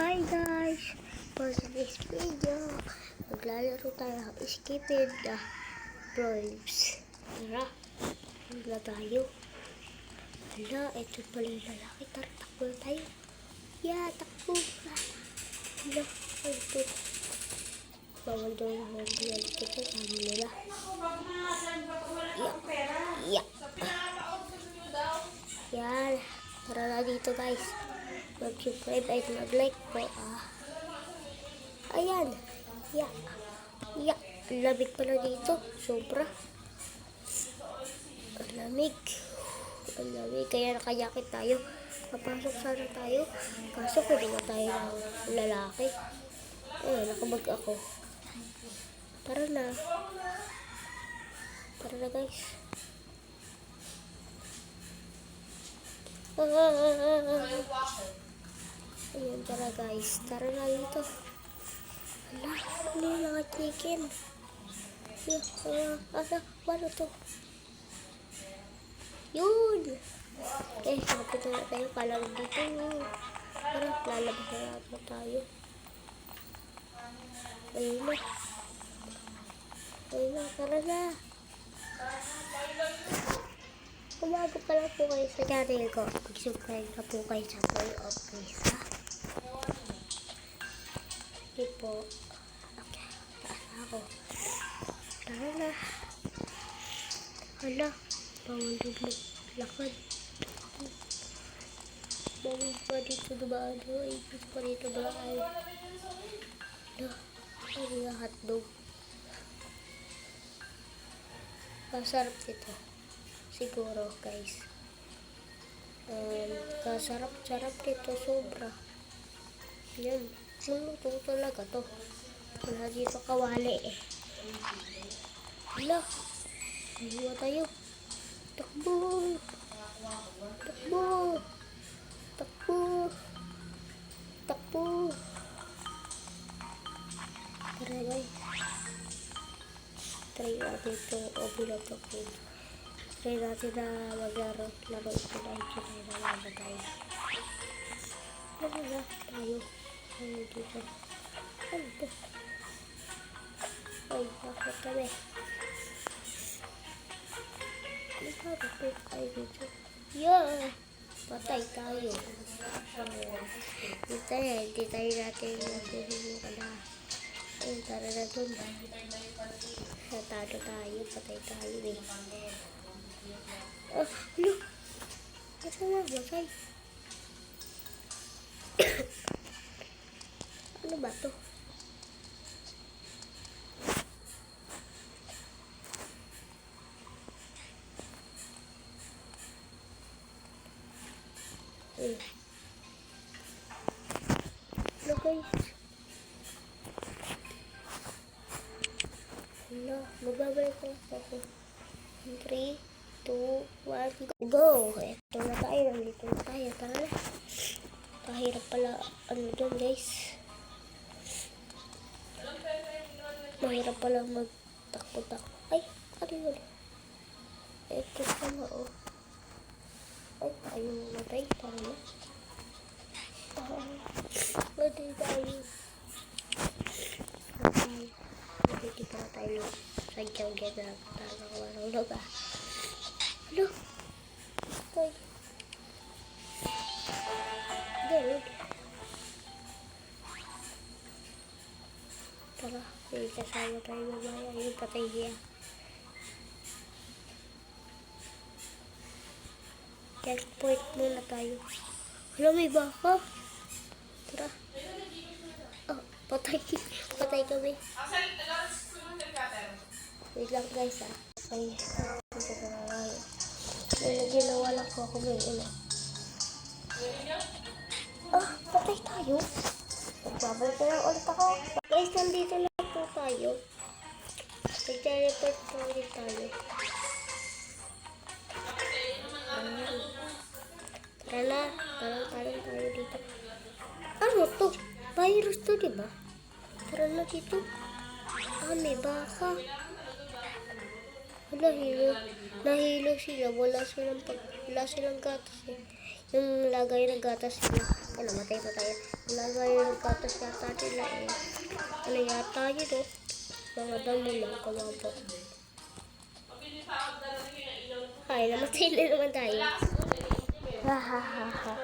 Hi guys! For this video, maglalaro tayo ng Escaped Proverbs. Tara, magla tayo. Hala, ito pala yung lalaki. Tara, takbo na tayo. Yeah, takbo. Hala, ito. Bawal daw na mag-iwan ito. Ano nila? Yeah. Yan. Tara na dito guys. Mag-subscribe at mag-like po. Ayan. Yeah. Lamig pala dito. Sobra. Ang lamig. Kaya nakayakit tayo. Papasok sana tayo. Kaso kunin tayo ng lalaki. Nakabag ako. Tara na. Tara na guys. Ayan, tara guys. Tara na dito. Hala, ano yung mga chicken? Ano to? Yun! Kapit na tayo. Kalang dito. Tara, lalabas na natin tayo. Ayun na, tara na. Umaga pala po kayo sa channel ko. Mag-subscribe na po kayo sa Boy of Grace, ha? Okay po. Okay. Taas na ako. Tara na. Hala. Bawal yung maglakad. Bawal pa dito dumaan. Ay, gusto pa dito dumaan. Hala. Ay, yung hotdog. Masarap dito. Siguro guys. Kasarap-sarap dito sobra. Yan. Maluto talaga to. Wala dito kawali eh. Hala. Hiwa tayo. Takbo. Tara guys. Try natin ito. Obilog ako. Try natin na maglaro ito na naman tayo. Ano tayo? Ano dito? Ano ito? Ay, bakit kami? Ano bakit tayo dito? Yeah! Patay tayo. Hindi tayo natin nasusubukan na. Ay, tara na dun. Natalo tayo. Patay tayo eh. Ano? Nasa na? Matay. Ano ba to? Hello guys. Hello. Magbabalik ako. 3, 2, 1, go! Ito na tayo. Nandito na tayo. Tara na. Kahirap pala ano dyan guys. Mahirap pala magtakbo-takbo. Ay, ano yun? Ito pala oh. Ay, tayo matay. Tara na. Matay tayo. Hindi pa tayo sadyang ganda. Tara ko walang luga. Hello? Ay. Good. Tara, kasama tayo mamaya. Yung patay niya. Checkpoint muna tayo. Hala, may baka. Tara. Oh, patay. Patay kami. Wait lang guys ah. Ay, ginawa lang ko ako ngayon. Patay tayo. Magbabalik na lang ulit ako. Guys, nandito lang po tayo. Nag-teleport po ulit tayo. Tara na. Tarang tayo dito. Ano to? Virus to, diba? Tara na dito. May baka. Nahilo sila. Wala silang gatas eh. Yung lagay ng gatas sila. Yan, namatay pa tayo. Wala nga yung gatas yata nila eh. Ano yata yun oh. Mga damo lang, kawapo. Ay, namatay na naman tayo. Ha ha ha ha.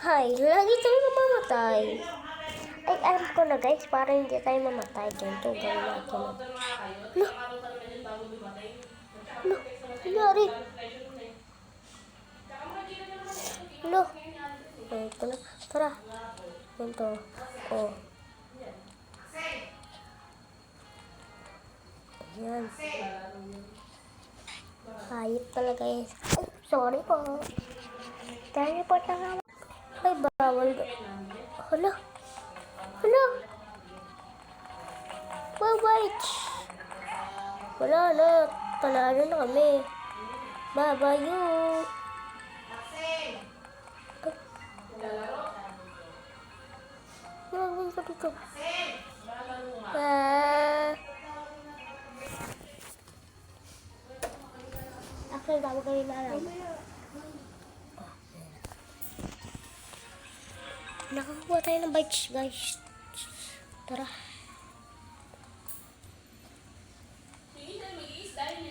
Hay, lagi tayo mamamatay. Ay, alam ko na guys, para hindi tayo mamatay. Ganito, gawin natin. No. No. Nangyari. No. Ay, ito na. Tara. Ganito. Oh. Ayan. Hayop talaga yun. Ay, sorry po. Dahil po na. Ay, bawal. Hala. Hala. Bye-bye. Wala na. Panalo na kami. Bye-bye you. Gagawin ko dito. Actually, tawag kayo na alam. Nakakuha tayo ng bites, guys. Tara.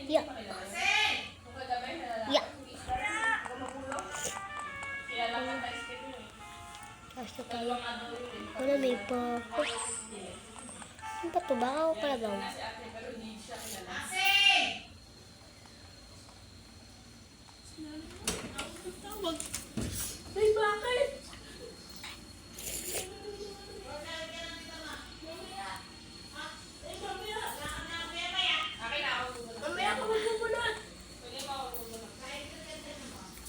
Yeah. Yeah. Basta tayo. Wala, may pa. Ano ba ito? Baka ako pala daw. Ay, bakit? Mamaya ako magbubulot.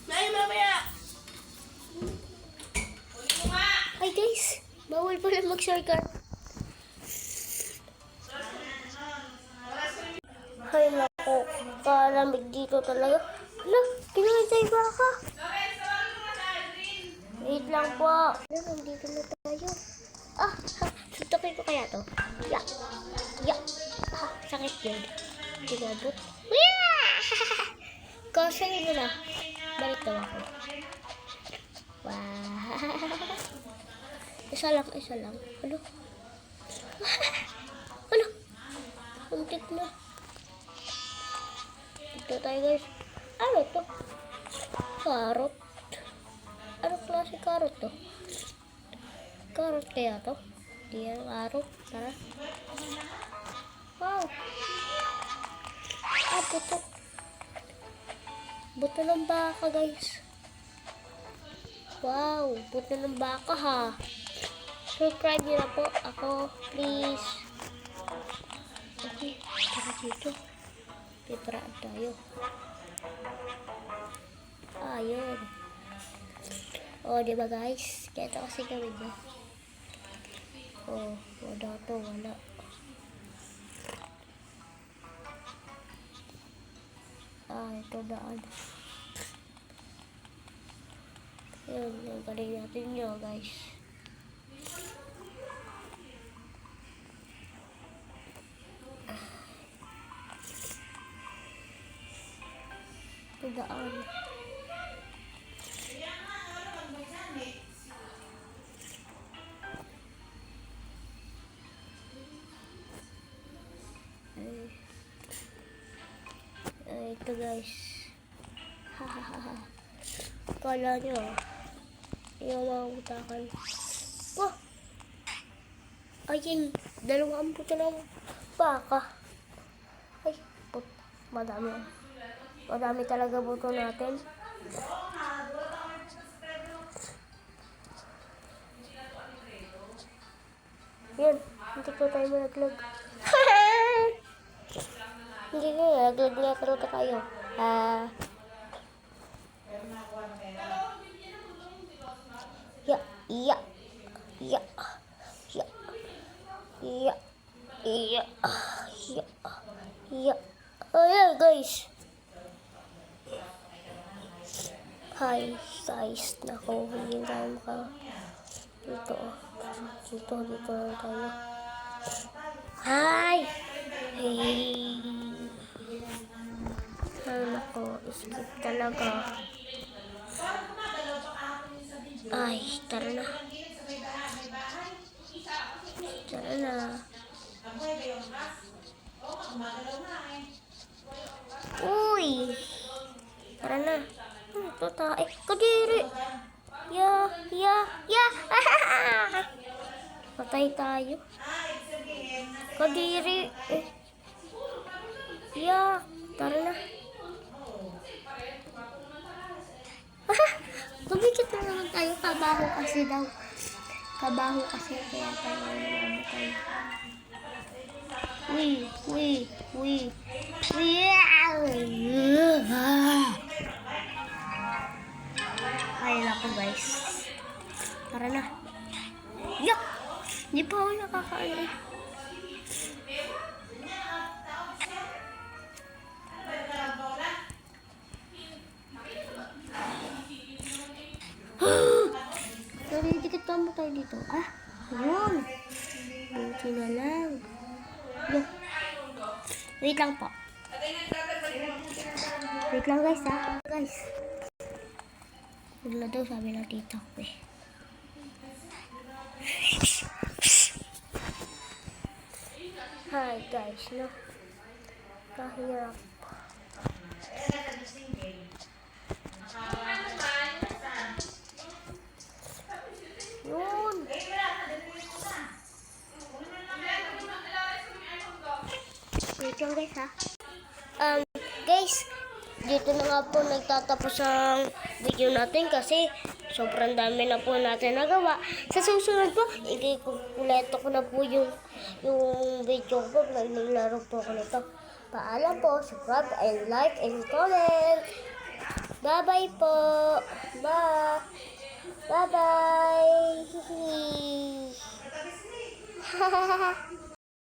Nay, mamaya. Hi guys, bawal pala mag-shortcut. Hay nako, kalamig dito talaga. Hala, kinain tayo baka. Wait lang po. Hala, nandito na tayo. Ah, suntokin ko kaya to. Ya, ya. Ah, sakit yun. Tinabot. Kasayin mo na. Balik daw ako. Wow. Isa lang. Ano? Ano? Untik na. Ito tayo guys. Ano to? Karot. Ano klase karot to? Karot kaya to? Di yan karot. Tara. Wow. Ah, buto. Buto ng baka guys. Wow, buto ng baka ha. Subscribe nyo na po ako, please. Okay, tara dito. Pipraan tayo. Ayun. O, diba guys? Kaya kasi kami dyan. O, wala to, wala. Ah, ito daan. Yun, yung galing natin nyo guys. Ito daan. Ito guys. Hahaha. Kala nyo. Yung mga utakan. Oh! Ayun. Dalawang buto ng baka. Ay, madami. Madami talaga buto natin. Yan. Hindi ko tayo malaglag. Hindi ko malaglag na karuta kayo. Ya, iya, iya, iya, iya, iya, iya, iya. Ayan guys. Hi guys, naku, hindi tayo dito lang tayo. Hi! Hey! Ay, naku. Nako, skip talaga. Ay, tara na. Tara na. Uy! Tara na. Ito tayo. Kadiri! Ya! Patay tayo. Kadiri! Ya! Tara na. Tumikit na naman tayo. Kabaho kasi daw. Kabaho kasi kaya tayo namatay. Uy! Ay, lako guys. Tara na. Yak! Hindi pa ako nakakain. Dikit pa mo tayo dito. Ah, yun. Buti na lang. Yak. Wait lang po. Wait lang guys ha. Guys. Wala daw sabi ng tita ko eh. Hi guys, no? Kahirap. Yun. Wait lang guys ha. Guys, dito na nga po nagtatapos ang video natin kasi sobrang dami na po natin nagawa. Sa susunod po, ikukuleto ko na po yung video ko. Naglaro po ako nito. Paalam po, subscribe and like and comment. Bye-bye po. Bye. Bye-bye.